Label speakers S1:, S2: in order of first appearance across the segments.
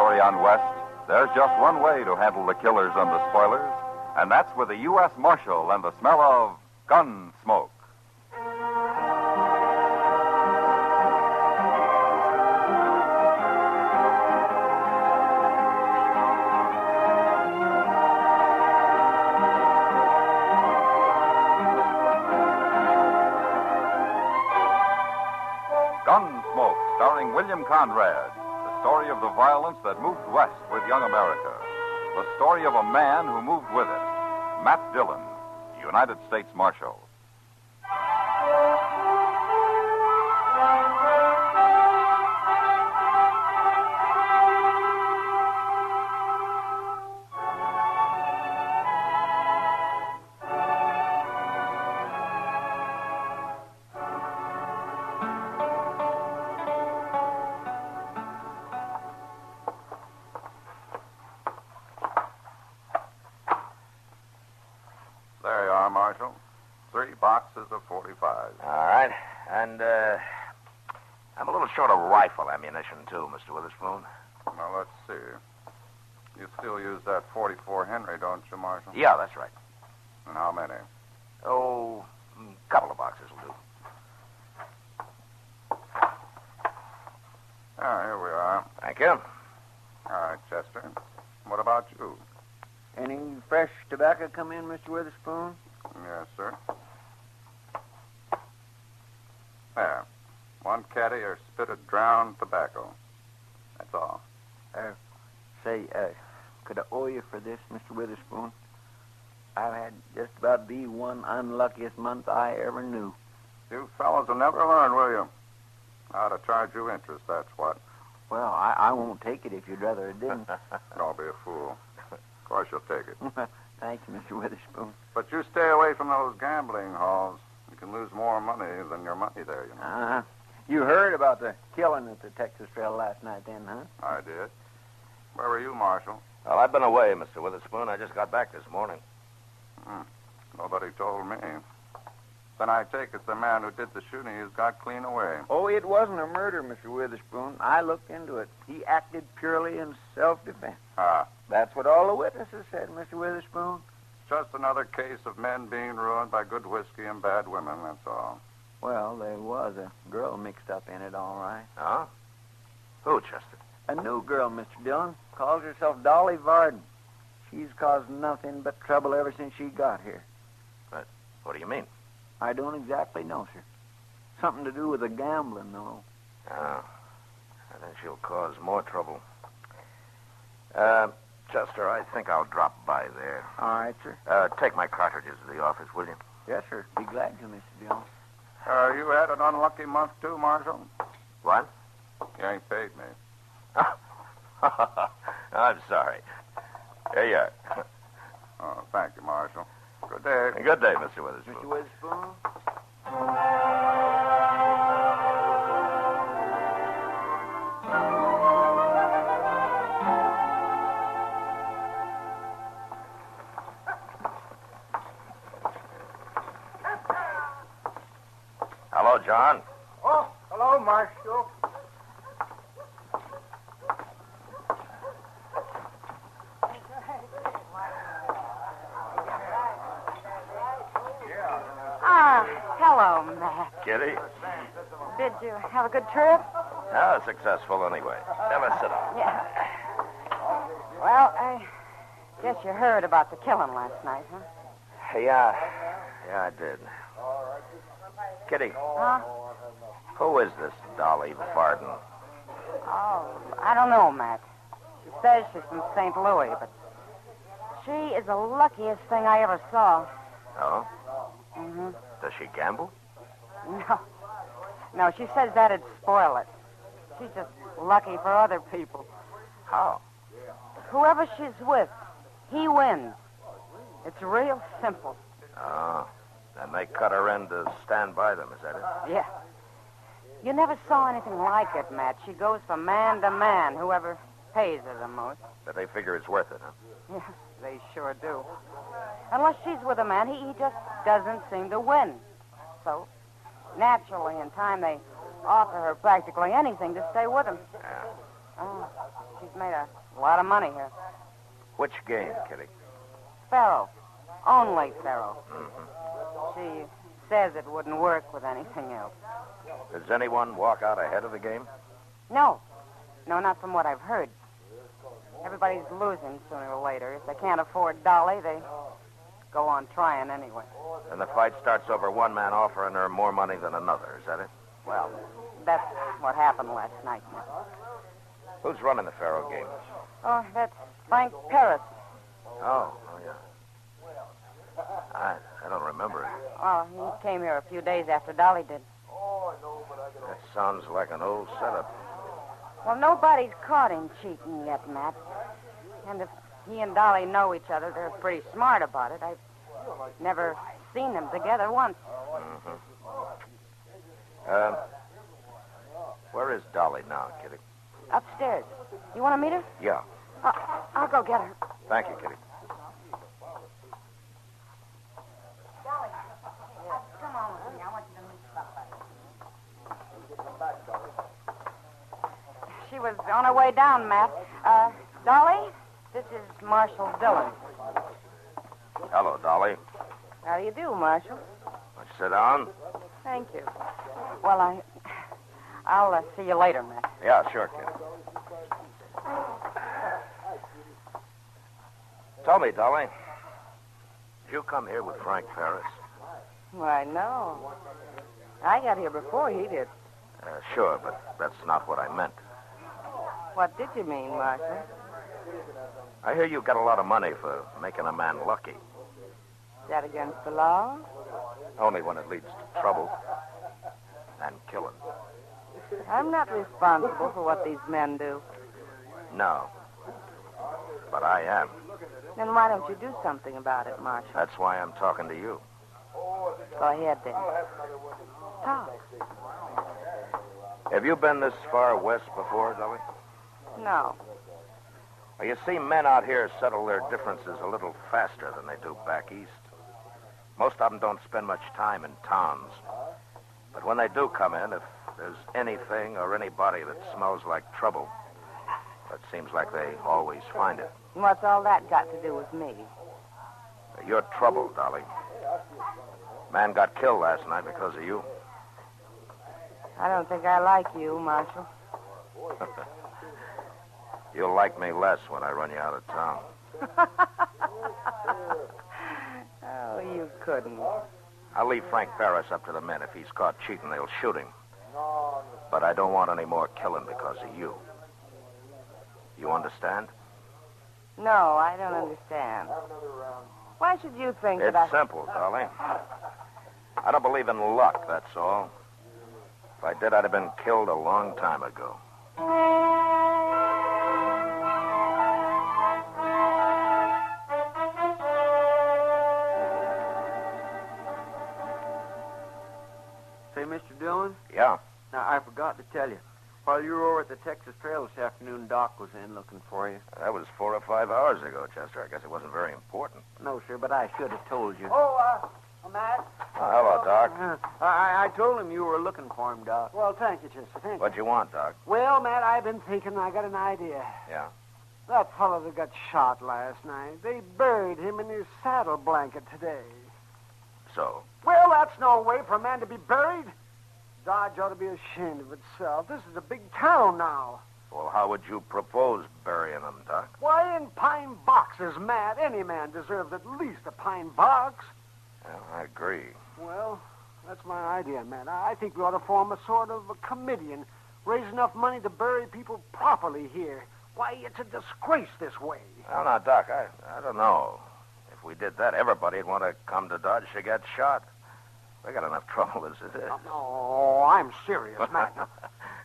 S1: story on West, there's just one way to handle the killers and the spoilers, and that's with a U.S. Marshal and the smell of Gunsmoke. Gunsmoke, starring William Conrad. The story of the violence that moved west with young America. The story of a man who moved with it. Matt Dillon, United States Marshal. There you are, Marshal. 3 boxes of 45.
S2: All right. And, I'm a little short of rifle ammunition, too, Mr. Witherspoon.
S1: Now, let's see. You still use that 44 Henry, don't you, Marshal?
S2: Yeah, that's right.
S1: And how many?
S2: Oh, a couple of boxes will do.
S1: Ah, here we are.
S2: Thank you.
S1: All right, Chester. What about you?
S3: Any fresh tobacco come in, Mr. Witherspoon?
S1: Yes, sir. There. 1 caddy or spit of drowned tobacco. That's all.
S3: Could I owe you for this, Mr. Witherspoon? I've had just about the one unluckiest month I ever knew.
S1: You fellows will never learn, will you? I ought to charge you interest, that's what.
S3: Well, I won't take it if you'd rather it didn't.
S1: Don't be a fool. Of course you'll take it.
S3: Thank you, Mr. Witherspoon.
S1: But you stay away from those gambling halls. You can lose more money than your money there, you know.
S3: Uh-huh. You heard about the killing at the Texas Trail last night then, huh?
S1: I did. Where were you, Marshal?
S2: Well, I've been away, Mr. Witherspoon. I just got back this morning.
S1: Nobody told me. Then I take it the man who did the shooting has got clean away.
S3: Oh, it wasn't a murder, Mr. Witherspoon. I looked into it. He acted purely in self-defense.
S1: Ah.
S3: That's what all the witnesses said, Mr. Witherspoon.
S1: Just another case of men being ruined by good whiskey and bad women, that's all.
S3: Well, there was a girl mixed up in it, all right.
S2: Huh? Who, Chester?
S3: A new girl, Mr. Dillon. Calls herself Dolly Varden. She's caused nothing but trouble ever since she got here.
S2: But what do you mean?
S3: I don't exactly know, sir. Something to do with the gambling, though.
S2: Oh. I think she'll cause more trouble. Chester, I think I'll drop by there.
S3: All right, sir.
S2: Take my cartridges to the office, will you?
S3: Yes, sir. Be glad to, Mr. Dillon.
S1: You had an unlucky month, too, Marshal?
S2: What?
S1: You ain't paid me.
S2: I'm sorry. Here you are.
S1: Oh, thank you, Marshal. Good day.
S2: Good day, Mr. Witherspoon.
S3: Mr. Witherspoon?
S2: Hello, John.
S4: Oh, hello, Marshal.
S5: Hello, Matt.
S2: Kitty?
S5: Did you have a good trip?
S2: Successful anyway. Ellis, sit down.
S5: Yeah. Well, I guess you heard about the killing last night, huh?
S2: Yeah, I did. Kitty,
S5: Huh?
S2: who is this Dolly Varden?
S5: Oh, I don't know, Matt. She says she's from St. Louis, but she is the luckiest thing I ever saw.
S2: Oh?
S5: Mm-hmm.
S2: Does she gamble?
S5: No, she says that'd spoil it. She's just lucky for other people.
S2: How?
S5: Whoever she's with, he wins. It's real simple.
S2: Oh. And they cut her in to stand by them, is that it?
S5: Yeah. You never saw anything like it, Matt. She goes from man to man, whoever pays her the most.
S2: But they figure it's worth it, huh?
S5: Yeah, they sure do. Unless she's with a man, he just doesn't seem to win. So, naturally, in time, they offer her practically anything to stay with him.
S2: Yeah.
S5: Oh, she's made a a lot of money here.
S2: Which game, Kitty?
S5: Faro. Only Faro.
S2: Mm-hmm.
S5: She says it wouldn't work with anything else.
S2: Does anyone walk out ahead of the game?
S5: No. No, not from what I've heard. Everybody's losing sooner or later. If they can't afford Dolly, they go on trying anyway.
S2: And the fight starts over one man offering her more money than another, is that it?
S5: Well, that's what happened last night.
S2: Who's running the Faro game?
S5: Oh, that's Frank Paris.
S2: Oh, yeah. I don't remember it.
S5: Oh, he came here a few days after Dolly did.
S2: That sounds like an old setup.
S5: Well, nobody's caught him cheating yet, Matt. And if he and Dolly know each other, they're pretty smart about it. I've never seen them together once.
S2: Mm-hmm. Where is Dolly now, Kitty?
S5: Upstairs. You want to meet her?
S2: Yeah.
S5: I'll go get her.
S2: Thank you, Kitty.
S5: Dolly. Come on with me. I want you to meet somebody. She was on her way down, Matt. Dolly, this is Marshal Dillon.
S2: Hello, Dolly.
S5: How do you do, Marshal?
S2: Want you sit down?
S5: Thank you. Well, I'll see you later, Matt.
S2: Yeah, sure, Kitty. Tell me, Dolly, did you come here with Frank Paris?
S5: Why, no. I got here before he did.
S2: Sure, but that's not what I meant.
S5: What did you mean, Marshal?
S2: I hear you got a lot of money for making a man lucky.
S5: Is that against the law?
S2: Only when it leads to trouble and killing.
S5: I'm not responsible for what these men do.
S2: No, but I am.
S5: Then why don't you do something about it, Marshal?
S2: That's why I'm talking to you.
S5: Go ahead, then. Talk.
S2: Have you been this far west before, Dolly?
S5: No.
S2: Well, you see, men out here settle their differences a little faster than they do back east. Most of them don't spend much time in towns. But when they do come in, if there's anything or anybody that smells like trouble, it seems like they always find it.
S5: What's all that got to do with me?
S2: You're trouble, Dolly. Man got killed last night because of you.
S5: I don't think I like you, Marshal.
S2: You'll like me less when I run you out of town.
S5: Oh, you couldn't.
S2: I'll leave Frank Paris up to the men. If he's caught cheating, they'll shoot him. But I don't want any more killing because of you. You understand?
S5: No, I don't understand. Why should you think
S2: It's
S5: that
S2: simple, Dolly. I don't believe in luck, that's all. If I did, I'd have been killed a long time ago.
S3: Say, Mr. Dillon?
S2: Yeah?
S3: Now, I forgot to tell you. While you were over at the Texas Trail this afternoon, Doc was in looking for you.
S2: That was 4 or 5 hours ago, Chester. I guess it wasn't very important.
S3: No, sir, but I should have told you.
S4: Matt.
S2: Oh, hello, Doc.
S3: I told him you were looking for him, Doc.
S4: Well, thank you, Chester. Thank you.
S2: What'd you want, Doc?
S4: Well, Matt, I've been thinking. I got an idea.
S2: Yeah?
S4: That fellow that got shot last night, they buried him in his saddle blanket today.
S2: So?
S4: Well, that's no way for a man to be buried. Dodge ought to be ashamed of itself. This is a big town now.
S2: Well, how would you propose burying him, Doc?
S4: Why, in pine boxes, Matt. Any man deserves at least a pine box.
S2: Well, I agree.
S4: Well, that's my idea, Matt. I think we ought to form a sort of a committee and raise enough money to bury people properly here. Why, it's a disgrace this way.
S2: Well, now, Doc, I don't know. If we did that, everybody'd want to come to Dodge to get shot. We got enough trouble as it is.
S4: Oh, I'm serious, Matt.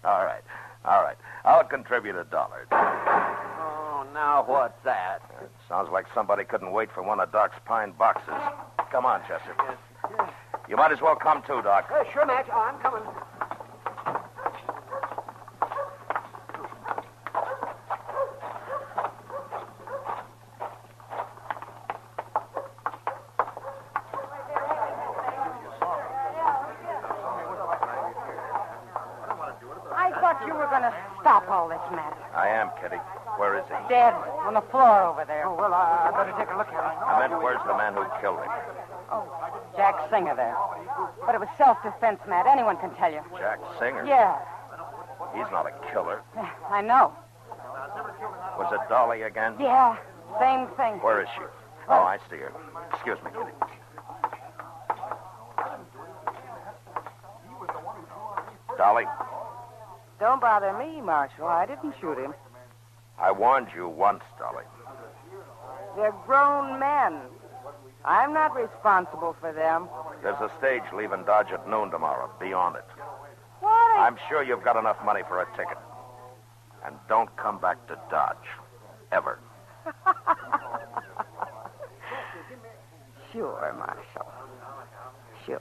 S2: All right. I'll contribute $1.
S3: Oh, now what's that?
S2: It sounds like somebody couldn't wait for one of Doc's pine boxes. Come on, Chester.
S4: Yes.
S2: You might as well come too, Doc.
S4: Sure, Matt. I'm coming.
S5: I thought you were going to stop all this, Matt.
S2: I am, Kitty. Where is he?
S5: Dead on the floor over there.
S4: Oh, well, I better take a look at him.
S2: I meant, where's the man who killed him?
S5: Oh, Jack Singer there. But it was self-defense, Matt. Anyone can tell you.
S2: Jack Singer?
S5: Yeah,
S2: He's not a killer.
S5: I know.
S2: Was it Dolly again?
S5: Yeah, same thing.
S2: Where is she? Oh, I see her. Excuse me, Kitty. Dolly,
S5: Don't bother me, Marshal. I didn't shoot him.
S2: I warned you once, Dolly.
S5: They're grown men. I'm not responsible for them.
S2: There's a stage leaving Dodge at noon tomorrow. Be on it.
S5: What?
S2: I'm sure you've got enough money for a ticket. And don't come back to Dodge. Ever.
S5: Sure, Marshal. Sure.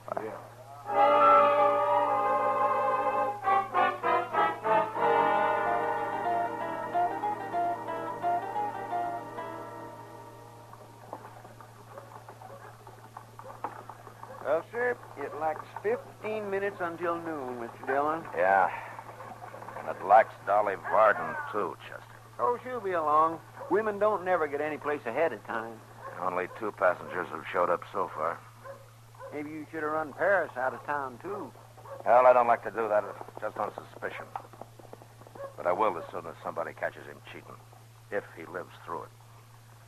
S3: Well, sir, it lacks 15 minutes until noon, Mr. Dillon.
S2: Yeah. And it lacks Dolly Varden, too, Chester.
S3: Oh, she'll be along. Women don't never get any place ahead of time.
S2: Only 2 passengers have showed up so far.
S3: Maybe you should have run Paris out of town, too.
S2: Well, I don't like to do that, just on suspicion. But I will as soon as somebody catches him cheating, if he lives through it.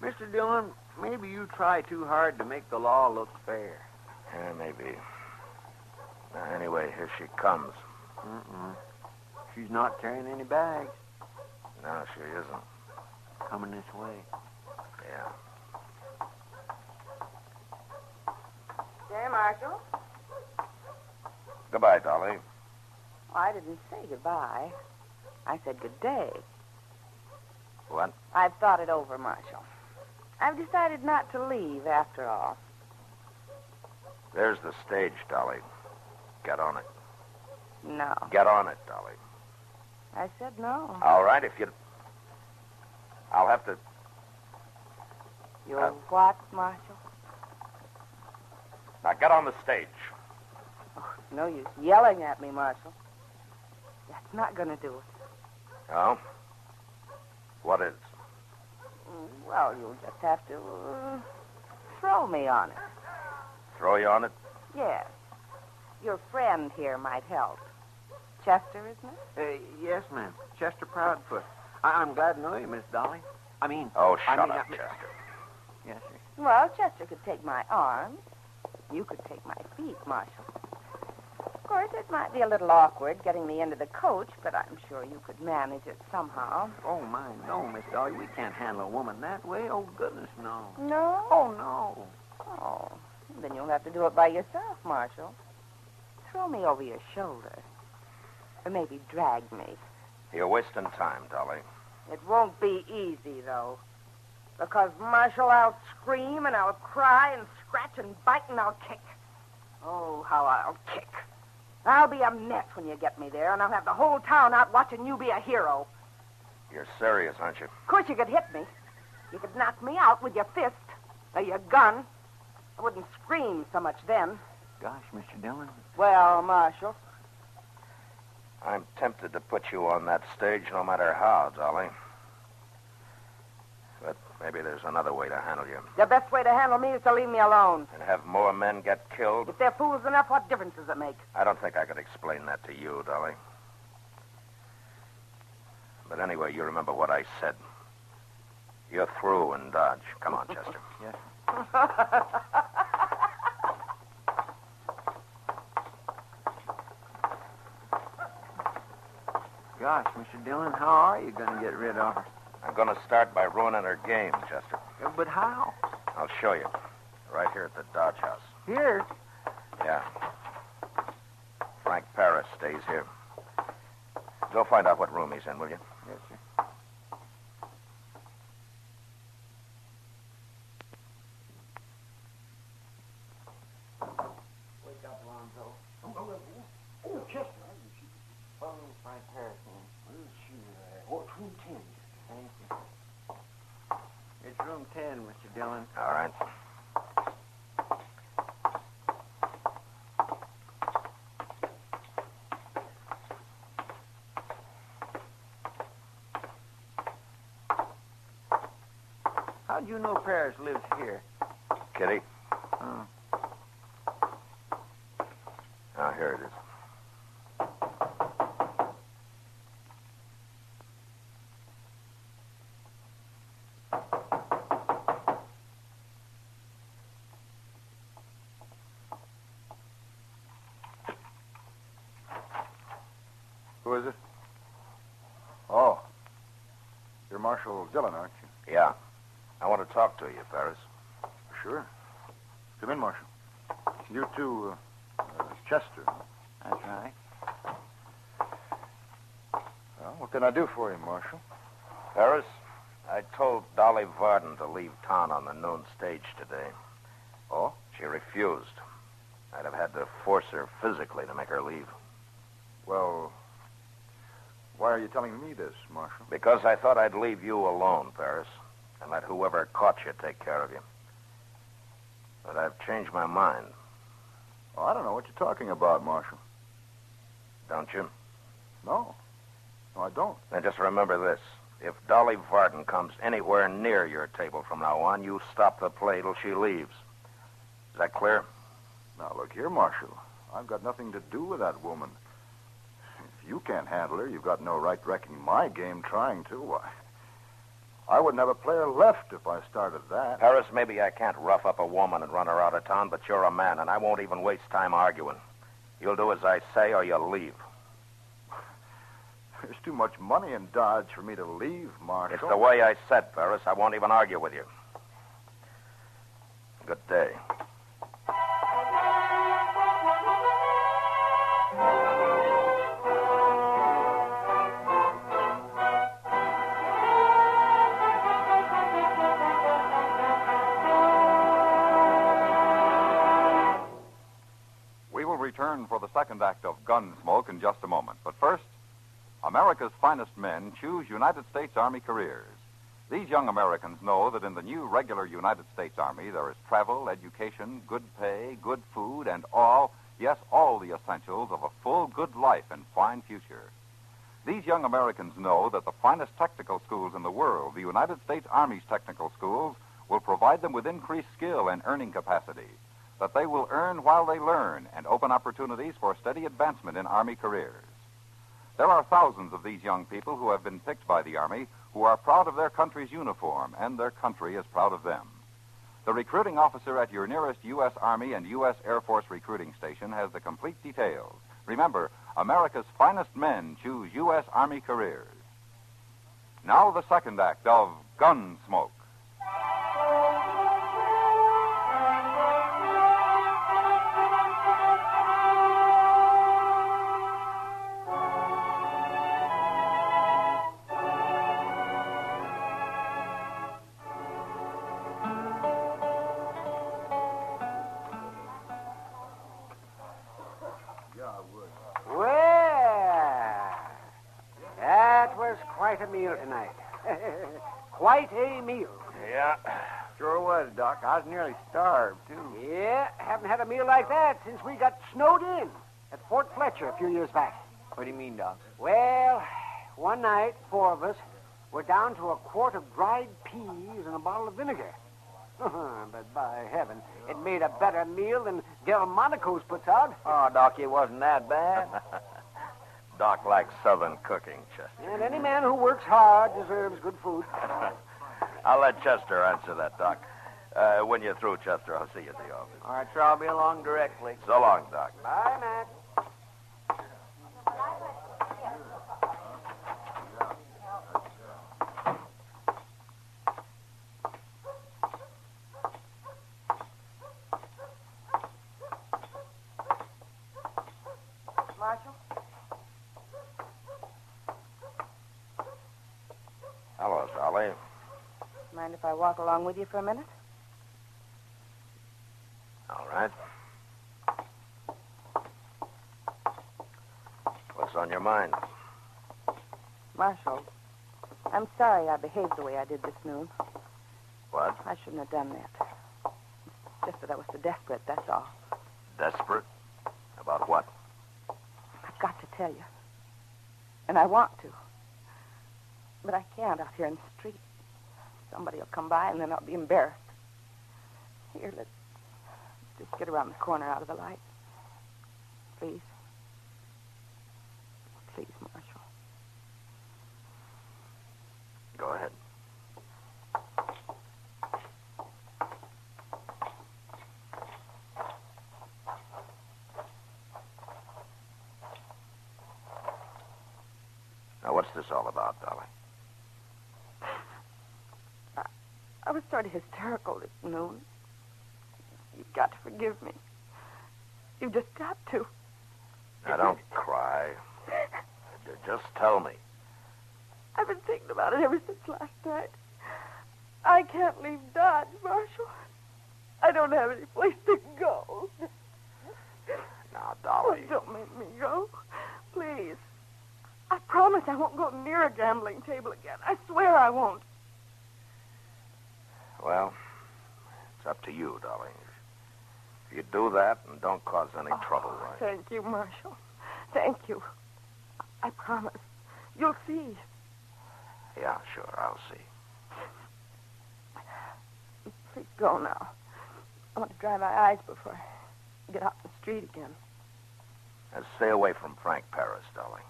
S3: Mr. Dillon, maybe you try too hard to make the law look fair.
S2: Yeah, maybe. Anyway, here she comes.
S3: She's not carrying any bags.
S2: No, she isn't.
S3: Coming this way.
S2: Yeah.
S5: Hey, Marshal.
S2: Goodbye, Dolly.
S5: I didn't say goodbye. I said good day.
S2: What?
S5: I've thought it over, Marshal. I've decided not to leave after all.
S2: There's the stage, Dolly. Get on it.
S5: No.
S2: Get on it, Dolly.
S5: I said no.
S2: All right, if you... I'll have to...
S5: You're what, Marshal?
S2: Now, get on the stage.
S5: Oh, no use yelling at me, Marshal. That's not going to do it.
S2: Oh? What is?
S5: Well, you'll just have to throw me on it.
S2: Throw you on it?
S5: Yes. Your friend here might help. Chester, isn't it?
S3: Yes, ma'am. Chester Proudfoot. I'm glad to know you, Miss Dolly.
S2: Oh, shut up,
S3: I-
S2: Chester.
S3: Yes, sir.
S5: Well, Chester could take my arms. You could take my feet, Marshal. Of course, it might be a little awkward getting me into the coach, but I'm sure you could manage it somehow.
S3: Oh, my, no, Miss Dolly. We can't handle a woman that way. Oh, goodness, no.
S5: No?
S3: Oh, no.
S5: Oh, then you'll have to do it by yourself, Marshal. Throw me over your shoulder. Or maybe drag me.
S2: You're wasting time, Dolly.
S5: It won't be easy, though. Because, Marshal, I'll scream and I'll cry and scratch and bite and I'll kick. Oh, how I'll kick. I'll be a mess when you get me there, and I'll have the whole town out watching you be a hero.
S2: You're serious, aren't you?
S5: Of course, you could hit me. You could knock me out with your fist or your gun. I wouldn't scream so much then.
S3: Gosh, Mr. Dillon.
S5: Well, Marshal,
S2: I'm tempted to put you on that stage no matter how, Dolly. But maybe there's another way to handle you.
S5: the best way to handle me is to leave me alone.
S2: And have more men get killed?
S5: If they're fools enough, what difference does it make?
S2: I don't think I could explain that to you, Dolly. But anyway, you remember what I said. You're through in Dodge. Come on, Chester.
S3: Yes. Gosh, Mr. Dillon, how are you going to get rid of her?
S2: I'm going to start by ruining her game, Chester.
S3: But how?
S2: I'll show you. Right here at the Dodge House.
S3: Here?
S2: Yeah. Frank Paris stays here. Go find out what room he's in, will you?
S3: Yes, sir. Wake up, Lonzo.
S4: Oh, Chester.
S3: Phone Frank Paris in.
S4: What's room 10?
S3: Thank you. It's room 10, Mr. Dillon.
S2: All right.
S3: How'd you know Paris lives here?
S2: Kitty?
S3: Oh.
S2: Now, here it is.
S6: Who is it? Oh. You're Marshal Dillon, aren't you?
S2: Yeah. I want to talk to you, Paris.
S6: Sure. Come in, Marshal. You two, Chester.
S3: That's right.
S6: Well, what can I do for you, Marshal?
S2: Paris, I told Dolly Varden to leave town on the noon stage today.
S6: Oh?
S2: She refused. I'd have had to force her physically to make her leave.
S6: Well, why are you telling me this, Marshal?
S2: Because I thought I'd leave you alone, Paris, and let whoever caught you take care of you. But I've changed my mind.
S6: Oh, I don't know what you're talking about, Marshal.
S2: Don't you?
S6: No. No, I don't.
S2: Then just remember this. If Dolly Varden comes anywhere near your table from now on, you stop the play till she leaves. Is that clear?
S6: Now, look here, Marshal. I've got nothing to do with that woman. If you can't handle her, you've got no right wrecking my game trying to. Why, I wouldn't have a player left if I started that.
S2: Paris, maybe I can't rough up a woman and run her out of town, but you're a man, and I won't even waste time arguing. You'll do as I say, or you'll leave.
S6: There's too much money in Dodge for me to leave, Marshal.
S2: It's the way I said, Paris. I won't even argue with you. Good day.
S1: We will return for the second act of Gunsmoke in just a moment. But first, America's finest men choose United States Army careers. These young Americans know that in the new regular United States Army there is travel, education, good pay, good food, and all the essentials of a full, good life and fine future. These young Americans know that the finest technical schools in the world, the United States Army's technical schools, will provide them with increased skill and earning capacity, that they will earn while they learn and open opportunities for steady advancement in Army careers. There are thousands of these young people who have been picked by the Army who are proud of their country's uniform, and their country is proud of them. The recruiting officer at your nearest U.S. Army and U.S. Air Force recruiting station has the complete details. Remember, America's finest men choose U.S. Army careers. Now the second act of Gunsmoke.
S4: Quite a meal tonight. Quite a meal.
S2: Yeah.
S3: Sure was, Doc. I was nearly starved, too.
S4: Yeah, haven't had a meal like that since we got snowed in at Fort Fletcher a few years back.
S3: What do you mean, Doc?
S4: Well, one night, 4 of us were down to a quart of dried peas and a bottle of vinegar. But by heaven, it made a better meal than Delmonico's puts out.
S3: Oh, Doc, it wasn't that bad.
S2: Doc likes Southern cooking, Chester.
S4: And any man who works hard deserves good food.
S2: I'll let Chester answer that, Doc. When you're through, Chester, I'll see you at the office.
S3: All right, sir, I'll be along directly.
S2: So long, Doc.
S4: Bye, Matt.
S5: Marshal?
S2: Hello, Dolly.
S5: Mind if I walk along with you for a minute?
S2: All right. What's on your mind?
S5: Marshal, I'm sorry I behaved the way I did this noon.
S2: What?
S5: I shouldn't have done that. It's just that I was so desperate, that's all.
S2: Desperate? About what?
S5: I've got to tell you. And I want to. But I can't out here in the street. Somebody will come by, and then I'll be embarrassed. Here, let's just get around the corner out of the light. Please. Please, Marshal.
S2: Go ahead. Now, what's this all about, Dolly?
S5: I was sort of hysterical this noon. You've got to forgive me. You've just got to.
S2: Now, don't cry. Just tell me.
S5: I've been thinking about it ever since last night. I can't leave Dodge, Marshal. I don't have any place to go.
S2: Now, Dolly.
S5: Oh, don't make me go. Please. I promise I won't go near a gambling table again. I swear I won't.
S2: Well, it's up to you, Dolly. If you do that and don't cause any trouble, right?
S5: Thank you, Marshal. Thank you. I promise. You'll see.
S2: Yeah, sure, I'll see.
S5: Please go now. I want to dry my eyes before I get out in the street again.
S2: And stay away from Frank Paris, Dolly.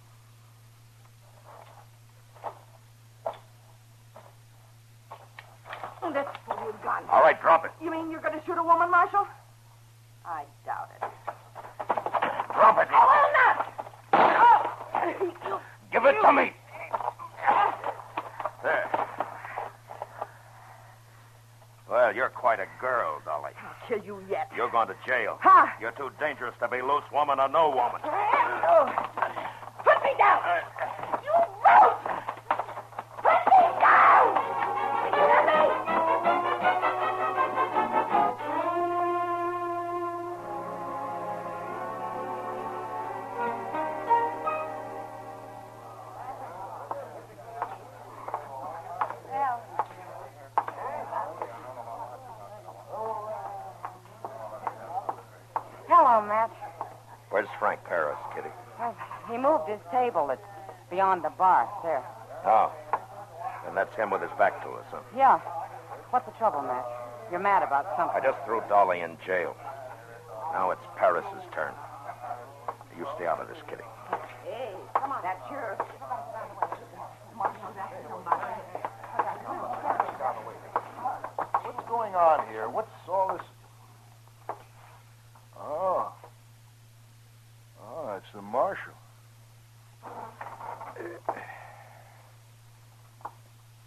S5: Oh, that's for you, gun.
S2: All right, drop it.
S5: You mean you're going to shoot a woman, Marshal? I doubt it.
S2: Drop it.
S5: I will not. Oh.
S2: Give it to me. There. Well, you're quite a girl, Dolly.
S5: I'll kill you yet.
S2: You're going to jail.
S5: Ha!
S2: You're too dangerous to be loose, woman or no woman.
S5: Oh. Put me down. You brute! Put me down! You hear me?
S7: Hello, Matt.
S2: Where's Frank Paris, Kitty?
S7: Well, he moved his table. It's beyond the bar. There.
S2: Oh. And that's him with his back to us, huh?
S7: Yeah. What's the trouble, Matt? You're mad about
S2: I
S7: something.
S2: just threw Dolly in jail. Now it's Paris's turn. You stay out of this, Kitty.
S5: Hey, come on. That's yours.
S6: What's going on here? What's all this? Oh, it's the marshal.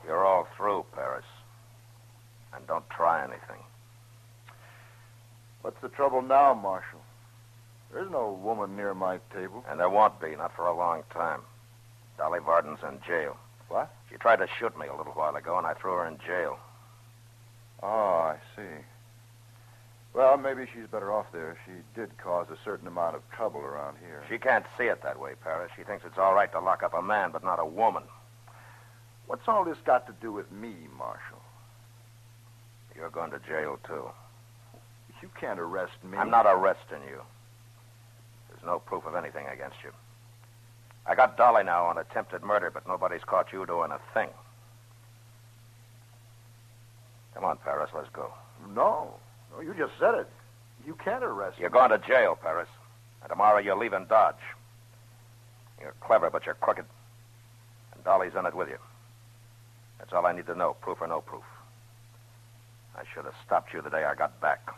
S2: You're all through, Paris. And don't try anything.
S6: What's the trouble now, Marshal? There's no woman near my table.
S2: And there won't be, not for a long time. Dolly Varden's in jail.
S6: What?
S2: She tried to shoot me a little while ago, and I threw her in jail.
S6: Oh, I see. Well, maybe she's better off there. She did cause a certain amount of trouble around here.
S2: She can't see it that way, Paris. She thinks it's all right to lock up a man, but not a woman.
S6: What's all this got to do with me, Marshal?
S2: You're going to jail, too.
S6: You can't arrest me.
S2: I'm not arresting you. There's no proof of anything against you. I got Dolly now on attempted murder, but nobody's caught you doing a thing. Come on, Paris, let's go.
S6: No, you just said it. You can't arrest me.
S2: You're going to jail, Paris. And tomorrow you're leaving Dodge. You're clever, but you're crooked. And Dolly's in it with you. That's all I need to know, proof or no proof. I should have stopped you the day I got back.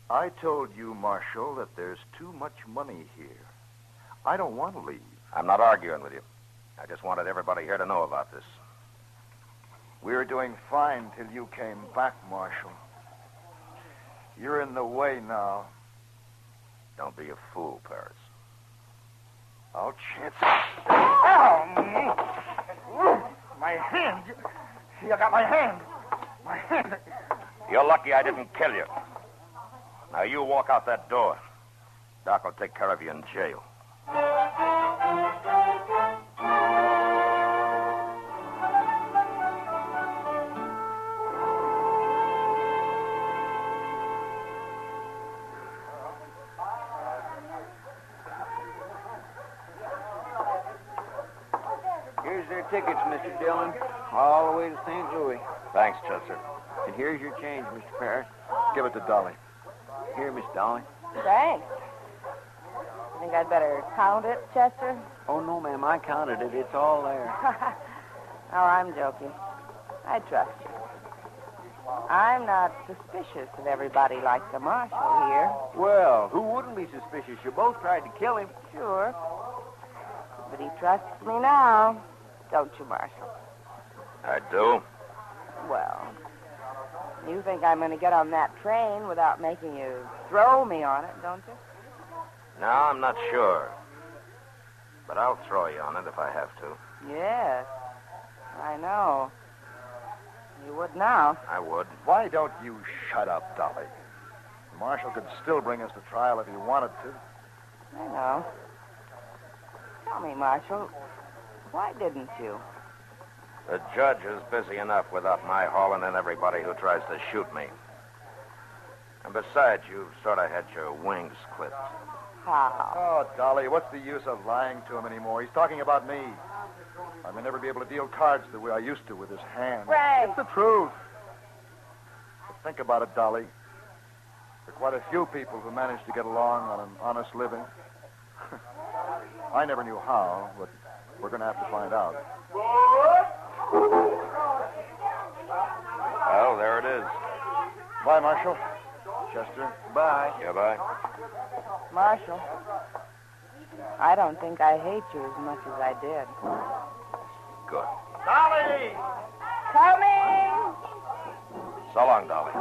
S6: I told you, Marshal, that there's too much money here. I don't want to leave.
S2: I'm not arguing with you. I just wanted everybody here to know about this.
S6: We were doing fine till you came back, Marshal. You're in the way now.
S2: Don't be a fool, Paris.
S6: I'll chance it.
S4: Ow! My hand. You got my hand. My hand.
S2: You're lucky I didn't kill you. Now you walk out that door. Doc will take care of you in jail.
S3: Here's their tickets, Mr. Dillon. All the way to St. Louis.
S2: Thanks, Chester.
S3: And here's your change, Mr. Parris.
S6: Give it to Dolly.
S3: Here, Miss Dolly.
S5: Thanks. You think I'd better count it, Chester?
S3: Oh, no, ma'am. I counted it. It's all there.
S5: Oh, I'm joking. I trust you. I'm not suspicious of everybody like the Marshal here.
S3: Well, who wouldn't be suspicious? You both tried to kill him.
S5: Sure. But he trusts me now. Don't you, Marshal?
S2: I do.
S5: Well, you think I'm going to get on that train without making you throw me on it, don't you?
S2: No, I'm not sure. But I'll throw you on it if I have to.
S5: Yes. I know. You would now.
S2: I would.
S6: Why don't you shut up, Dolly? The Marshal could still bring us to trial if he wanted to.
S5: I know. Tell me, Marshal, why didn't you?
S2: The judge is busy enough without my hauling in everybody who tries to shoot me. And besides, you've sort of had your wings clipped.
S5: How?
S6: Oh, Dolly, what's the use of lying to him anymore? He's talking about me. I may never be able to deal cards the way I used to with his hand.
S5: Ray!
S6: It's the truth. But think about it, Dolly. There are quite a few people who manage to get along on an honest living. I never knew how, but we're going to have to find out.
S2: Well, there it is.
S6: Bye, Marshal. Chester.
S3: Bye.
S2: Yeah, bye.
S5: Marshal, I don't think I hate you as much as I did.
S2: Good.
S6: Dolly!
S5: Coming!
S2: So long, Dolly.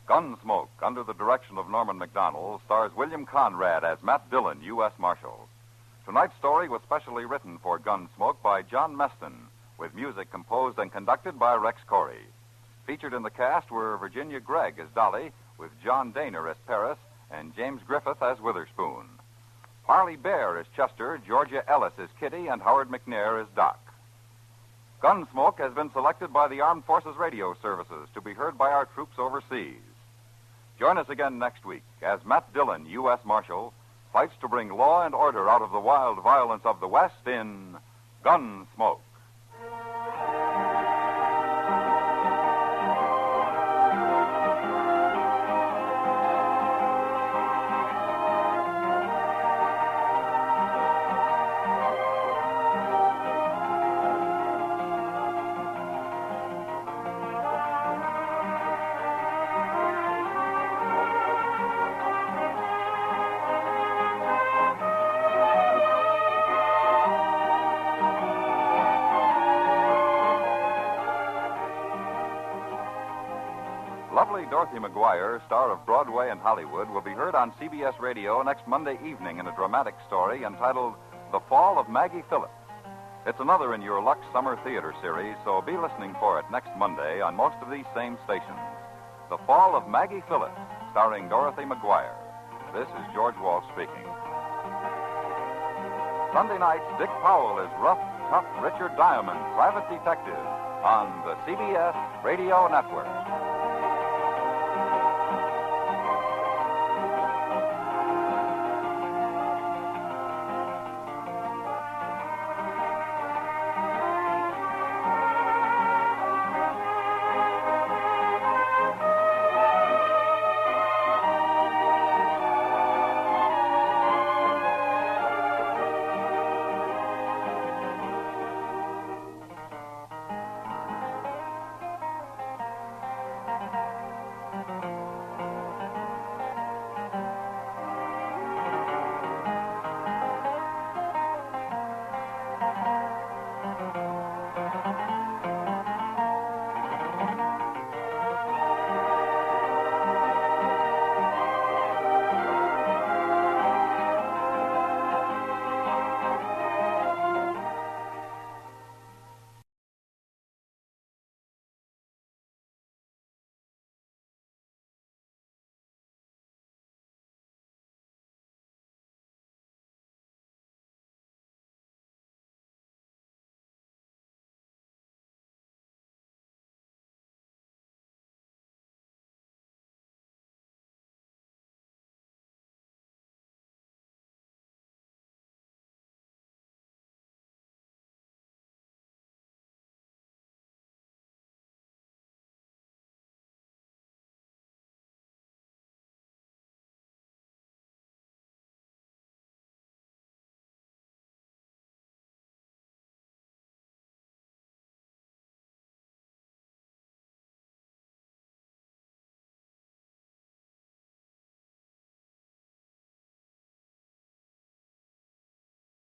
S1: Gunsmoke, under the direction of Norman Macdonnell, stars William Conrad as Matt Dillon, U.S. Marshal. Tonight's story was specially written for Gunsmoke by John Meston, with music composed and conducted by Rex Corey. Featured in the cast were Virginia Gregg as Dolly, with John Daner as Paris, and James Griffith as Witherspoon. Parley Baer as Chester, Georgia Ellis as Kitty, and Howard McNear as Doc. Gunsmoke has been selected by the Armed Forces Radio Services to be heard by our troops overseas. Join us again next week as Matt Dillon, U.S. Marshal, fights to bring law and order out of the wild violence of the West in Gunsmoke. Lovely Dorothy McGuire, star of Broadway and Hollywood, will be heard on CBS Radio next Monday evening in a dramatic story entitled The Fall of Maggie Phillips. It's another in your Lux Summer Theater series, so be listening for it next Monday on most of these same stations. The Fall of Maggie Phillips, starring Dorothy McGuire. This is George Walsh speaking. Sunday nights, Dick Powell is rough, tough Richard Diamond, private detective, on the CBS Radio Network.